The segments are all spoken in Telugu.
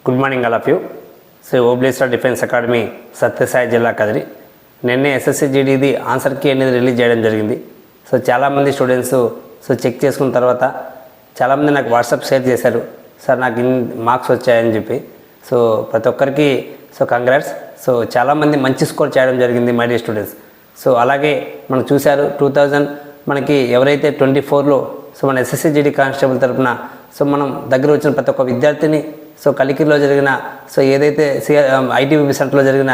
Good morning all of you. ఓబ్లేస్టర్ డిఫెన్స్ అకాడమీ సత్యసాయి జిల్లా కదిరి. నిన్నే ఎస్ఎస్సి జీడీది ఆన్సర్ కీ అనేది రిలీజ్ చేయడం జరిగింది. చాలామంది స్టూడెంట్స్ చెక్ చేసుకున్న తర్వాత చాలామంది నాకు వాట్సాప్ షేర్ చేశారు, సార్ నాకు ఇన్ని మార్క్స్ వచ్చాయని చెప్పి. ప్రతి ఒక్కరికి కంగ్రాట్స్. చాలామంది మంచి స్కోర్ చేయడం జరిగింది మై డియర్ స్టూడెంట్స్. అలాగే మనం చూశారు 2000 మనకి ఎవరైతే 24లో మన ఎస్ఎస్సి జీడీ కానిస్టేబుల్ తరఫున మనం దగ్గర వచ్చిన ప్రతి ఒక్క విద్యార్థిని కలికిరిలో జరిగిన ఏదైతే ఐటీబీపీ సెంటర్లో జరిగిన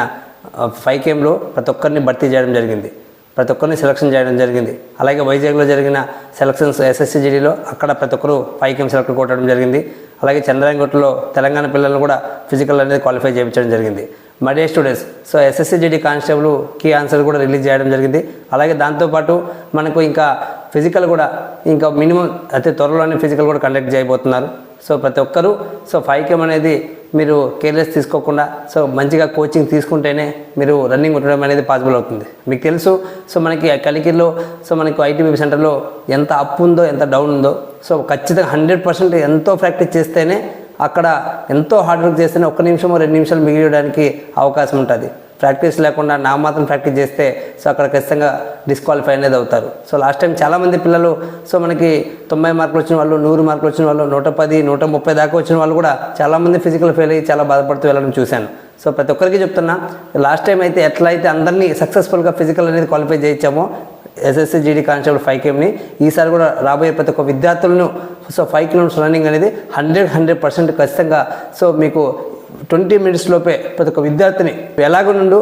5KMలో ప్రతి ఒక్కరిని భర్తీ చేయడం జరిగింది, ప్రతి ఒక్కరిని సెలక్షన్ చేయడం జరిగింది. అలాగే వైజాగ్లో జరిగిన సెలక్షన్స్ ఎస్ఎస్సి జీడీలో అక్కడ ప్రతి ఒక్కరు 5KM సెలెక్ట్ కొట్టడం జరిగింది. అలాగే చంద్రాయణగుట్టలో తెలంగాణ పిల్లలను కూడా ఫిజికల్ అనేది క్వాలిఫై చేయించడం జరిగింది. My dear students, SSC GD constable key answer కూడా రిలీజ్ చేయడం జరిగింది. అలాగే దాంతోపాటు మనకు ఇంకా ఫిజికల్ కూడా ఇంకా మినిమం అతి త్వరలోనే ఫిజికల్ కూడా కండక్ట్ చేయబోతున్నారు. ప్రతి ఒక్కరూ 5KM అనేది మీరు కేర్లెస్ తీసుకోకుండా మంచిగా కోచింగ్ తీసుకుంటేనే మీరు రన్నింగ్ ఉండడం అనేది పాసిబుల్ అవుతుంది. మీకు తెలుసు మనకి కలికిరిలో మనకి ఐటీబీపీ సెంటర్లో ఎంత అప్ ఉందో ఎంత డౌన్ ఉందో. ఖచ్చితంగా 100% ఎంతో ప్రాక్టీస్ చేస్తేనే అక్కడ ఎంతో హార్డ్ వర్క్ చేస్తేనే 1 నిమిషమో 2 నిమిషాలు మిగిలియడానికి అవకాశం ఉంటుంది. ప్రాక్టీస్ లేకుండా నా మాత్రం ప్రాక్టీస్ చేస్తే అక్కడ ఖచ్చితంగా డిస్క్వాలిఫై అనేది అవుతారు. లాస్ట్ టైం చాలామంది పిల్లలు మనకి 90 మార్కులు వచ్చిన వాళ్ళు, 100 మార్కులు వచ్చిన వాళ్ళు, 110, 130 దాకా వచ్చిన వాళ్ళు కూడా చాలామంది ఫిజికల్ ఫెయిల్ అయ్యి చాలా బాధపడుతూ వెళ్ళడం చూశాను. ప్రతి ఒక్కరికి చెప్తున్నా, లాస్ట్ టైం అయితే ఎట్లయితే అందరినీ సక్సెస్ఫుల్గా ఫిజికల్ అనేది క్వాలిఫై చేయించామో ఎస్ఎస్సి జీడీ కానిస్టేబుల్ 5KMని, ఈసారి కూడా రాబోయే ప్రతి ఒక్క విద్యార్థులను 5 కిలోమీటర్స్ రన్నింగ్ అనేది 100% ఖచ్చితంగా మీకు 20 మినిట్స్ లోపే ప్రతి ఒక్క విద్యార్థిని ఎలాగుండు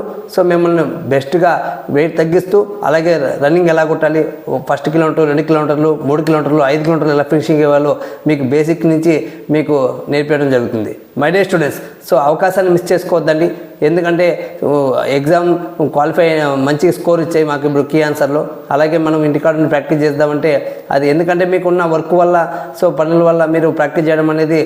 మిమ్మల్ని బెస్ట్గా వెయిట్ తగ్గిస్తూ, అలాగే రన్నింగ్ ఎలా కొట్టాలి, 1 కిలోమీటర్, 2 కిలోమీటర్లు, 3 కిలోమీటర్లు, 5 కిలోమీటర్లు ఎలా ఫినిషింగ్ ఇవ్వాలో మీకు బేసిక్ నుంచి మీకు నేర్పించడం జరుగుతుంది. మై డియర్ స్టూడెంట్స్, అవకాశాన్ని మిస్ చేసుకోవద్దండి. ఎందుకంటే ఎగ్జామ్ క్వాలిఫై మంచి స్కోర్ ఇచ్చాయి మాకు ఇప్పుడు కీ ఆన్సర్లో. అలాగే మనం ఇంటికాడ ప్రాక్టీస్ చేద్దామంటే అది ఎందుకంటే మీకున్న వర్క్ వల్ల పనుల వల్ల మీరు ప్రాక్టీస్ చేయడం అనేది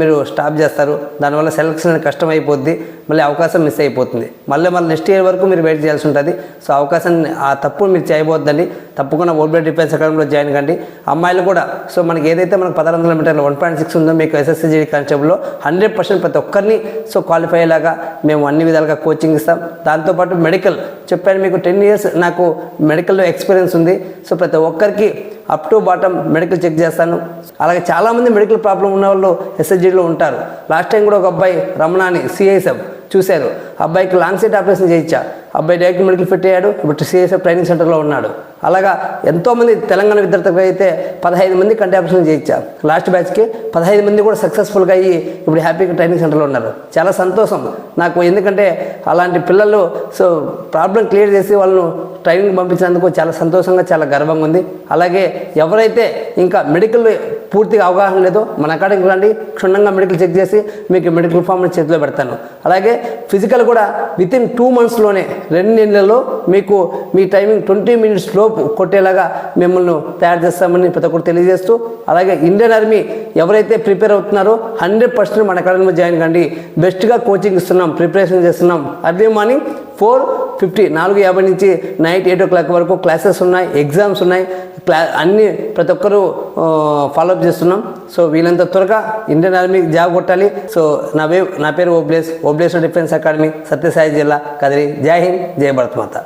మీరు స్టాప్ చేస్తారు. దానివల్ల సెలెక్షన్ అనేది కష్టం అయిపోద్ది, మళ్ళీ అవకాశం మిస్ అయిపోతుంది. మళ్ళీ నెక్స్ట్ ఇయర్ వరకు మీరు వెయిట్ చేయాల్సి ఉంటుంది. అవకాశాన్ని ఆ తప్పు మీరు చేయబోద్దండి. తప్పకుండా ఓబ్లేస్టర్ డిఫెన్స్ అకాడమీలో జాయిన్ కండి. అమ్మాయిలు కూడా మనకి ఏదైతే మనకు 1600 మీటర్లు 1.6 ఉందో మీకు ఎస్ఎస్సి జీడీ కానిస్టేబుల్లో 100% ప్రతి ఒక్కరిని క్వాలిఫై అయ్యేలాగా మేము అన్ని విధాలుగా కోచింగ్ ఇస్తాం. దాంతోపాటు మెడికల్ చెప్పాను, మీకు 10 ఇయర్స్ నాకు మెడికల్లో ఎక్స్పీరియన్స్ ఉంది. ప్రతి ఒక్కరికి up to bottom medical check చేస్తాను. అలాగే చాలామంది మెడికల్ ప్రాబ్లం ఉన్న వాళ్ళు ఎస్ఎస్జీలో ఉంటారు. లాస్ట్ టైం కూడా ఒక అబ్బాయి రమణాని CISF చూశారు, అబ్బాయికి లాంగ్ సైట్ ఆపరేషన్ చేయించా, అబ్బాయి డైరెక్ట్ మెడికల్ ఫిట్ అయ్యాడు, ఇప్పుడు CISF ట్రైనింగ్ సెంటర్లో ఉన్నాడు. అలాగా ఎంతోమంది తెలంగాణ విద్యార్థులకు అయితే 15 మంది కంటి ఆపరేషన్ చేయించా. లాస్ట్ బ్యాచ్కి 15 మంది కూడా సక్సెస్ఫుల్గా అయ్యి ఇప్పుడు హ్యాపీగా ట్రైనింగ్ సెంటర్లో ఉన్నారు. చాలా సంతోషం నాకు, ఎందుకంటే అలాంటి పిల్లలు ప్రాబ్లం క్లియర్ చేసి వాళ్ళను ట్రైనింగ్ పంపించినందుకు చాలా సంతోషంగా, చాలా గర్వంగా ఉంది. అలాగే ఎవరైతే ఇంకా మెడికల్ పూర్తిగా అవగాహన లేదో మన అకాడమీకి రండి, క్షుణ్ణంగా మెడికల్ చెక్ చేసి మీకు మెడికల్ ఫామ్ని చేతిలో పెడతాను. అలాగే ఫిజికల్ కూడా వితిన్ 2 మంత్స్లోనే 2 నెలల్లో మీకు మీ టైమింగ్ 20 మినిట్స్ లోపు కొట్టేలాగా మిమ్మల్ని తయారు చేస్తామని ప్రతి ఒక్కరు తెలియజేస్తూ, అలాగే ఇండియన్ ఆర్మీ ఎవరైతే ప్రిపేర్ అవుతున్నారో 100% మన అకాడమీలో జాయిన్ కండి. బెస్ట్గా కోచింగ్ ఇస్తున్నాం, ప్రిపరేషన్ చేస్తున్నాం. అర్లీ మార్నింగ్ 4:50 నుంచి నైట్ 8 o'clock వరకు క్లాసెస్ ఉన్నాయి, ఎగ్జామ్స్ ఉన్నాయి. అన్నీ ప్రతి ఒక్కరూ ఫాలోఅప్ చేస్తున్నాం. వీళ్ళంత త్వరగా ఇండియన్ ఆర్మీ జాబ్ కొట్టాలి. నా పేరు ఓబ్లేస్టర్ డిఫెన్స్ అకాడమీ, సత్యసాయి జిల్లా, కదిరి. జై హింద్, జై భారత్ మాత.